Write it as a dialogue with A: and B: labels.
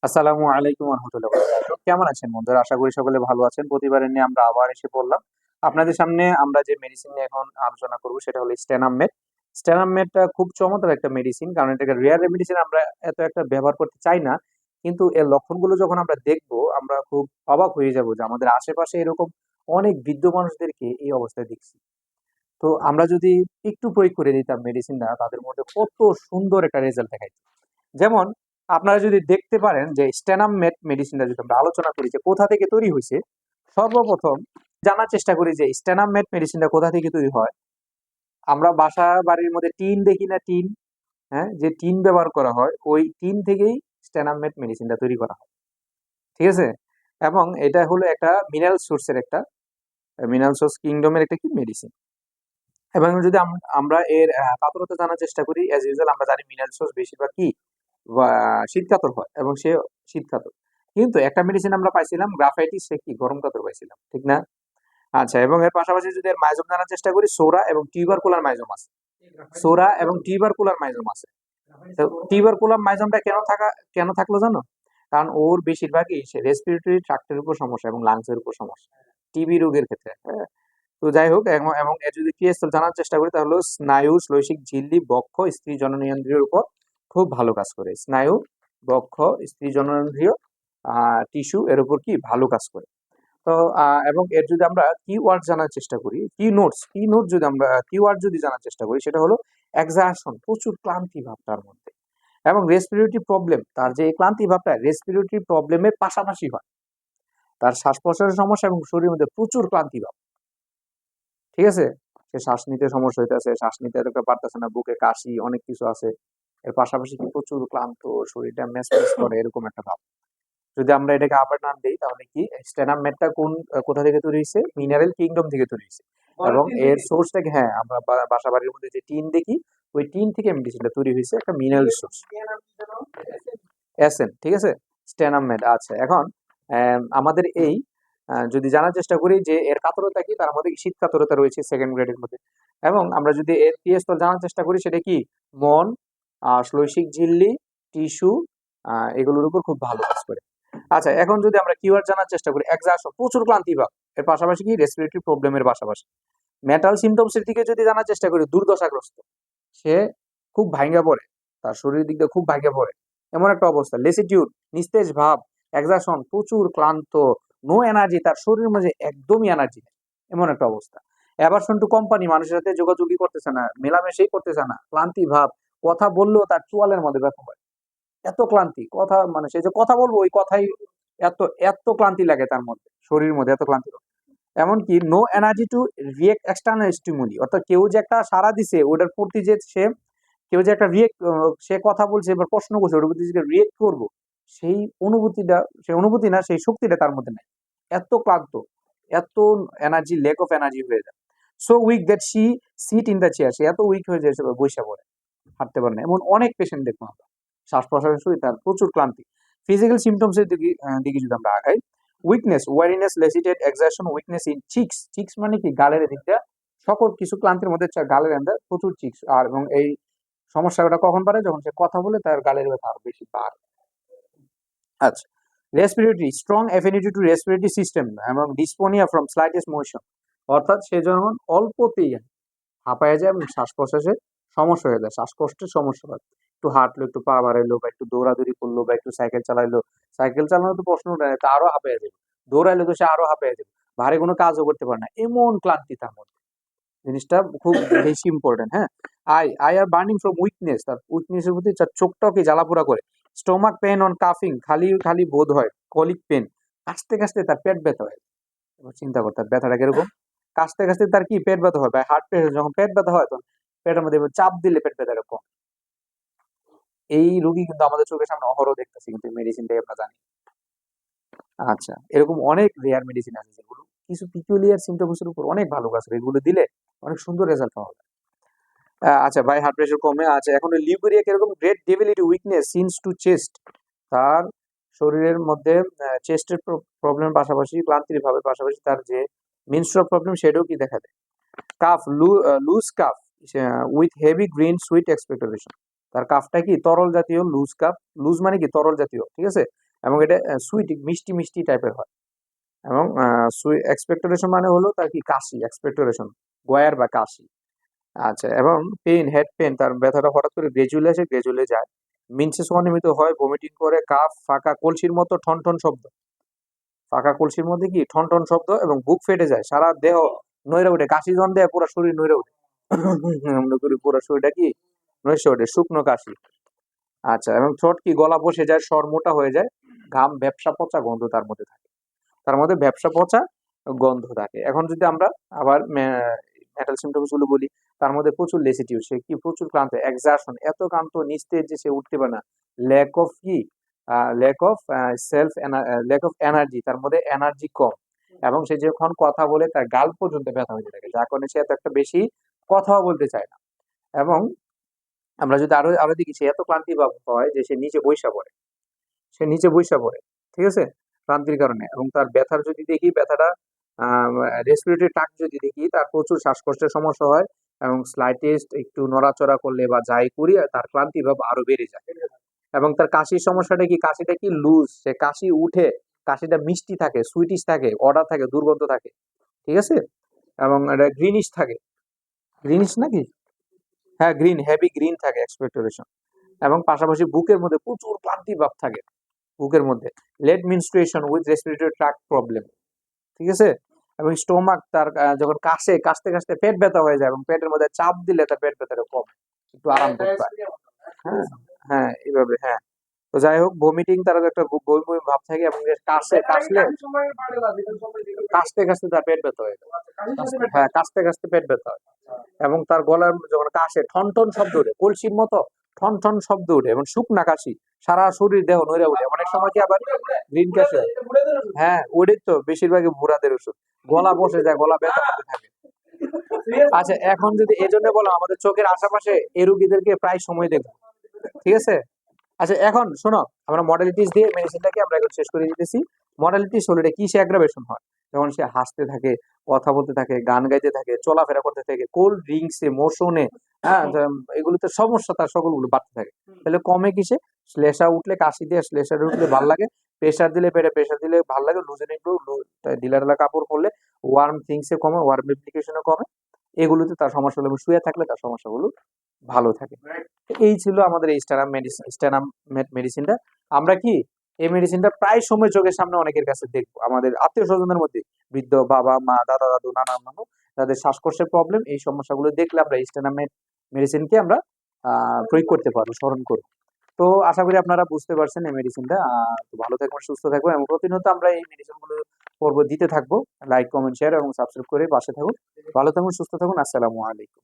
A: আসসালামু আলাইকুম রহমতুল্লাহ বারাকাতুহু। কেমন আছেন বন্ধুরা? আশা করি সকলে ভালো আছেন। প্রতিবারের নিয়ে আমরা আবার এসে পড়লাম। আপনাদের সামনে আমরা যে মেডিসিন নিয়ে এখন আলোচনা করব সেটা হলো স্ট্যানাম মেড। স্ট্যানাম মেডটা খুব চমৎকার একটা মেডিসিন, কারণ এটাকে রেয়ার মেডিসিন আমরা এত একটা ব্যবহার করতে চাই না। কিন্তু এর লক্ষণগুলো যখন আমরা দেখব, আমরা খুব অবাক হয়ে যাব যে আমাদের আশেপাশে এরকম অনেক বৃদ্ধ মানুষদেরকে এই অবস্থায় দেখছি। তো আমরা যদি একটু প্রয়োগ করে দিতাম মেডিসিনটা, তাদের মধ্যে কত সুন্দর একটা রেজাল্ট দেখাইতো। যেমন আপনারা যদি দেখতে পারেন যে স্ট্যানাম মেডিসিনটা যদি আমরা আলোচনা করি যে কোথা থেকে তৈরি হয়েছে, সর্বপ্রথম জানার চেষ্টা করি যে স্ট্যানাম মেডিসিনটা কোথা থেকে তৈরি হয়। আমরা বাসা বাড়ির মধ্যে টিন দেখি না, টিন? হ্যাঁ, যে টিন ব্যবহার করা হয় ওই টিন থেকেই স্ট্যানাম মেডিসিনটা তৈরি করা হয়। ঠিক আছে? এবং এটা হলো একটা মিনারেল সোর্সের একটা মিনারেল সোর্স কিংডমের একটা কি মেডিসিন। এবং যদি আমরা এর কাতরতা জানার চেষ্টা করি, অ্যাজ ইউজুয়াল আমরা জানি মিনারেল সোর্স বেশিরভাগ কি বা শীতকাতর হয়, এবং সে শীতকাতর। কিন্তু একটা মেডিসিন আমরা পাইছিলাম গ্রাফাইটিস, সে কি গরম কাতর পাইছিলাম, ঠিক না? আচ্ছা, এবং এর পাশাপাশি যদি এর মাইজোম জানার চেষ্টা করি, সোরা এবং টিউবারকুলার মাইজোম আছে। সোরা এবং টিউবারকুলার মাইজোম আছে। তো টিউবারকুলার মাইজোমটা কেন থাকলো জানো? কারণ ওর বেশিরভাগই সে রেসপিরেটরি ট্রাক্টের উপর সমস্যা এবং লাংসের উপর সমস্যা, টিবি রোগের ক্ষেত্রে। হ্যাঁ, তো যাই হোক, এবং এর যদি ক্রিয়াস্থল জানার চেষ্টা করি, তাহলে স্নায়ু, শ্লৈষিক ঝিল্লি, বক্ষ, স্ত্রী জননেন্দ্রিয়ের উপর খুব ভালো কাজ করে। স্নায়ু, বক্ষ, স্ত্রী জননেন্দ্রিয়, টিস্যু এর উপর কি ভালো কাজ করে। তো এবং এর যদি আমরা কিওয়ার্ড জানার চেষ্টা করি, কি নোট যদি আমরা কিওয়ার্ড যদি জানার চেষ্টা করি, সেটা হলো এক্সারশন, প্রচুর ক্লান্তি ভাব তার মধ্যে। এবং রেসপিরেটরি প্রবলেম, তার যে ক্লান্তি ভাবটা রেসপিরেটরি প্রবলেমের পাশাপাশি হয়। তার শ্বাস প্রশ্বাসের সমস্যা এবং শরীরের মধ্যে প্রচুর ক্লান্তি ভাব। ঠিক আছে? সে শ্বাস নিতে সমস্যা হইতেছে, শ্বাস নিতে এতটা পারতেছে না, বুকে কাশি, অনেক কিছু আছে। এর পাশাপাশি কি প্রচুর ক্লান্ত, শরীরটা ম্যাজম্যাজ করে, এরকম একটা ভাব। যদি আমরা এটাকে আবার নাম দেই, তাহলে কি স্ট্যানাম মেটটা কোথা থেকে তৈরি হয়েছে? মিনারেল কিংডম থেকে তৈরি হয়েছে। এবং এর সোর্সটাকে, হ্যাঁ, আমরা বাসা বাড়ির মধ্যে যে টিন দেখি, ওই টিন থেকে মেডিসিনটা তৈরি হয়েছে, একটা মিনারেল সোর্স। এসেন, ঠিক আছে? Stannum made. আচ্ছা, এখন আমাদের এই যদি জানার চেষ্টা করি যে এর কাতরতা কি, তার মধ্যে শীত কাতরতা রয়েছে সেকেন্ড গ্রেডের মধ্যে। এবং আমরা যদি এর পিএস্তর জানার চেষ্টা করি, সেটা কি মন, শ্লৈষিক ঝিল্লি, টিস্যু, এগুলোর উপর খুব ভালো কাজ করে। আচ্ছা, এখন যদি আমরা কিওয়ার্ড জানার চেষ্টা করি, এক্সাশন, প্রচুর ক্লান্তি ভাব। এর পাশাপাশি কি রেসপিরেটরি প্রবলেমের পাশাপাশি মেটাল সিমটমস এর দিকে যদি জানার চেষ্টা করি, দুর্দশাগ্রস্ত, সে খুব ভাঙ্গা পড়ে, তার শরীরের দিক দিয়ে খুব ভাঙ্গা পড়ে, এমন একটা অবস্থা। লেসিটিউড, নিস্তেজ ভাব, এক্সাশন, প্রচুর ক্লান্ত, নো এনার্জি, তার শরীরের মধ্যে একদমই এনার্জি নেই, এমন একটা অবস্থা। অ্যাভারশন টু কোম্পানি, মানুষের সাথে যোগাযোগই করতেছে না, মেলামেশাই করতেছে না, ক্লান্তি ভাব, কথা বললেও তার চোয়ালের মধ্যে ব্যথা হয়, এত ক্লান্তি। কথা মানে সে যে কথা বলবো, ওই কথাই এত এত ক্লান্তি লাগে তার মধ্যে, শরীরের মধ্যে এত ক্লান্তি। এমনকি no energy to react external stimuli, অর্থাৎ কেউ যে একটা সাড়া দিছে ওটার প্রতি যে সে, কেউ যে একটা রিয়েক্ট, সে কথা বলছে এবার প্রশ্ন করছে, ওটার প্রতি যে রিয়েক্ট করবো, সেই অনুভূতিটা, সেই অনুভূতি না, সেই শক্তিটা তার মধ্যে নাই। এত ক্লান্ত, এত এনার্জি, ল্যাক অফ এনার্জি হয়ে যায়। So weak that she sit in the chair, সে এত উইক হয়ে যায়, সে বসে পড়ে, হাঁটতে পারে না। এমন অনেক পেশেন্ট দেখবো আমরা, শ্বাস প্রশ্বাসের সহিত তার প্রচুর ক্লান্তি। ফিজিক্যাল সিমটমস এর দিকে যদি আমরা আগাই, weakness, weariness, lassitude, exertion, weakness in cheeks. Cheeks মানে কি গালের দিকটা, সকল কিছু ক্লান্তির মধ্যে গালের আন্দার প্রচুর চিক্স। আর এবং এই সমস্যাটা কখন বাড়ে? যখন সে কথা বলে, তার গালের ব্যথা আরো বেশি বাড়ে। আচ্ছা, respiratory, strong affinity to respiratory system এবং ডিসপোনিয়া ফ্রম স্লাইটেস্ট মোশন, অর্থাৎ সে যখন অল্পতেই হাঁপায় যায় এবং শ্বাস প্রশ্বাসে সমস্যা হয়ে যায়, শ্বাসকষ্টের সমস্যা হয়। একটু হাঁটলো, একটু পা বাড়াইলো, বা একটু দৌড়াদৌড়ি করলো, বা একটু সাইকেল চালাইলো, সাইকেল চালানো তো প্রশ্ন উঠে না, তা আরো হাঁপায় যাবে। দৌড়াইলো তো সে আরো হাঁপায় যাবে, ভারী কোনো কাজও করতে পারে না, এমন ক্লান্তি তার মধ্যে। জিনিসটা খুব বেশি ইম্পর্টেন্ট। হ্যাঁ, eye eye are burning from weakness, তার উইকনেসের প্রতি তার চোখটাকে জ্বালাপোড়া করে। স্টোমাক পেন অন কাফিং, খালি খালি বোধ হয়। কলিক পেন, কাশতে কাশতে তার পেট ব্যথা হয়। এবার চিন্তা কর তার ব্যথাটা কিরকম। কাশতে কাশতে তার কি পেট ব্যথা হয়, বা হার্ট প্রেশার, যখন পেট ব্যথা হয় তখন পেটের মধ্যে এবার চাপ দিলে পেট ব্যথা এরকম। এই রোগী কিন্তু আমাদের চোখের সামনে অহরহ দেখতেছি, কিন্তু মেডিসিনটাই আমরা জানি। আচ্ছা, এরকম অনেক রেয়ার মেডিসিন আছে যেগুলো কিছু পিকুলিয়ার সিমটমস এর উপর অনেক ভালো কাজ করে, এগুলো দিলে অনেক সুন্দর রেজাল্ট পাওয়া যায়। আচ্ছা ভাই, হার্ট প্রেশার কমে। আচ্ছা, এখন লিউকেরিয়া কিরকম? Great debility, weakness since to chest, তার শরীরের মধ্যে চেস্টের প্রবলেমের পাশাপাশি, ক্লান্তির ভাবের পাশাপাশি তার যে মিনস্ট্রুয়াল প্রবলেম, সেটাও কি দেখা দেয়। Cough, loose cough with heavy green sweet expectoration, তার কাফটা কি তরল জাতীয়, লুজ কাফ, লুজ মানে কি তরল জাতীয়, ঠিক আছে? এবং এটা সুইট মিষ্টি মিষ্টি টাইপের হয়। এবং এক্সপেক্টোরেশন মানে হলো তার কি কাশি, এক্সপেক্টোরেশন গয়ার বা কাশি। আচ্ছা, এবং পেইন, হেড পেইন, তার ব্যথাটা হঠাৎ করে গ্রেজুয়ালি আসে, গ্রেজুয়ালি যায়। মিনসেস অনিয়মিত হয়, ভমিটিং করে, কাফ, ফাঁকা কলসির মতো ঠন ঠন শব্দ, ফাঁকা কলসির মধ্যে কি ঠন ঠন শব্দ, এবং বুক ফেটে যায়, সারা দেহ নইরা ওঠে, কাশি জন দেয় পুরো শরীর নইরা ওঠে। আমরা করি পুরো শরীরটা কি নইসে ওঠে, শুকনো কাশি। আচ্ছা, এবং থ্রোট কি গলা বসে যায়, স্বর মোটা হয়ে যায়, ঘাম, ভ্যাপসা পচা গন্ধ তার মধ্যে থাকে, তার মধ্যে ভ্যাপসা পচা গন্ধ থাকে। এখন যদি আমরা আবার মেটাল সিমটমস গুলো বলি, তার মধ্যে প্রচুর লেসিটিউড, সে কি প্রচুর ক্লান্ত, এক্সারশন, এত ক্লান্ত নিস্তেজ যে সে উঠতে পারে না, ল্যাক অফ কি lack of self lack of energy, তার মধ্যে এনার্জি কম, এবং সে যখন কথা বলে তার গাল পর্যন্ত ব্যথা হয়ে থাকে, যার কারণে সে এত একটা বেশি কথাও বলতে চায় না। এবং আমরা যদি আরো আরো দেখি, সে এত ক্লান্তি ভাব হয় যে সে নিচে বৈশা পড়ে, সে নিচে বৈশা পড়ে, ঠিক আছে, ক্লান্তির কারণে। এবং তার ব্যথার যদি দেখি, ব্যথাটা রেসপিরেটরি ট্রাক্ট যদি দেখি, তার প্রচুর শ্বাসকষ্টের সমস্যা হয়, এবং স্লাইটেস্ট একটু নড়াচড়া করলে বা যাই করি তার ক্লান্তি ভাব আরো বেড়ে যায়। এবং তার কাশির সমস্যাটা কি, কাশিটা কি লুজ, সে কাশি উঠে, কাশিটা মিষ্টি থাকে, সুইটিশ থাকে, অর্ডার থাকে, দুর্গন্ধ থাকে, ঠিক আছে, এবং এটা গ্রিনিশ থাকে, গ্রিনিশ নাকি, হ্যাঁ গ্রিন, হেভি গ্রিন থাকে এক্সপেক্টোরেশন। এবং পাশাপাশি বুকের মধ্যে প্রচুর ক্লান্তি ভাব থাকে, বুকের মধ্যে late menstruation with respiratory tract problem, ঠিক আছে। এবং স্টোমাক, তার যখন কাশে, কাশতে কাশতে পেট ব্যথা হয়ে যায়, এবং পেটের মধ্যে চাপ দিলে তার পেট ব্যথাটা কম, একটু আরাম করতে পারে। হ্যাঁ, হ্যাঁ এইভাবে, হ্যাঁ। তো যাই হোক, ভমিটিং, তার একটা বমি বমি ভাব থাকে, এবং কাশে, কাশলে কাশতে কাশতে তার পেট ব্যথা হয়ে যায়, হ্যাঁ কাশতে কাশতে পেট ব্যথা হয়। এবং তার গলার যখন কাশে ঠন ঠন শব্দ ওঠে, কলসির মতো ঠন ঠন শব্দ ওঠে, এবং শুকনা কাশি, সারা শরীর দেহ নইরা ওঠে, অনেক সময় কি আবার গ্রিন কাশি হয়। হ্যাঁ ওটাই তো বেশিরভাগই বুড়াদের ওষুধ, গলা বসে যায়, গলা ব্যথা করতে থাকে। আচ্ছা, এখন যদি এই জন্য বলো, আমাদের চোখের আশেপাশে এই রুগীদেরকে প্রায় সময় দেখবো, ঠিক আছে। আচ্ছা, এখন শোনো, আমরা মডালিটিস দিয়ে মেডিসিনটাকে আমরা এখন শেষ করে দিতেছি। মডালিটিস হলো এটা কিসে অ্যাগ্রাভেশন হয়, যখন সে হাসতে থাকে, কথা বলতে থাকে, গান গাইতে থাকে, চলাফেরা করতে থাকে, কোল্ড ড্রিঙ্কসে, মোশনে, হ্যাঁ এগুলোতে সমস্যা তার সকলগুলো বাড়তে থাকে। তাহলে কমে কিসে, শ্লেষা উঠলে, কাশি দিয়ে শ্লেষার উঠলে ভাল লাগে, প্রেশার দিলে, পেটে প্রেশার দিলে ভাল লাগে, লুজেনিং ঢিলা ঢালা কাপড় পরলে, ওয়ার্ম থিংসে কমে, ওয়ার্ম অ্যাপ্লিকেশনে কমে, এগুলোতে তার সমস্যা হলে, শুয়ে থাকলে তার সমস্যাগুলো ভালো থাকে। এই ছিল আমাদের এই স্ট্যানাম মেডিসিনটা। আমরা কি এই মেডিসিনটা প্রায় সময় চোখের সামনে অনেকের কাছে দেখবো, আমাদের আত্মীয় স্বজনের মধ্যে, বৃদ্ধ বাবা মা, দাদা দাদু, নানা নানু, তাদের শ্বাসকষ্টের প্রবলেম, এই সমস্যাগুলো দেখলে আমরা স্ট্যানাম মেডিসিনকে আমরা প্রয়োগ করতে পারবো, স্মরণ করবো। তো আশা করি আপনারা বুঝতে পারছেন এই মেডিসিনটা। তো ভালো থাকবেন, সুস্থ থাকবেন, এবং প্রতিনিয়ত আমরা এই মেডিসিনগুলো পর্ব দিতে থাকবো। লাইক, কমেন্ট, শেয়ার এবং সাবস্ক্রাইব করে পাশে থাকুন। ভালো থাকুন, সুস্থ থাকুন, আসসালামু আলাইকুম।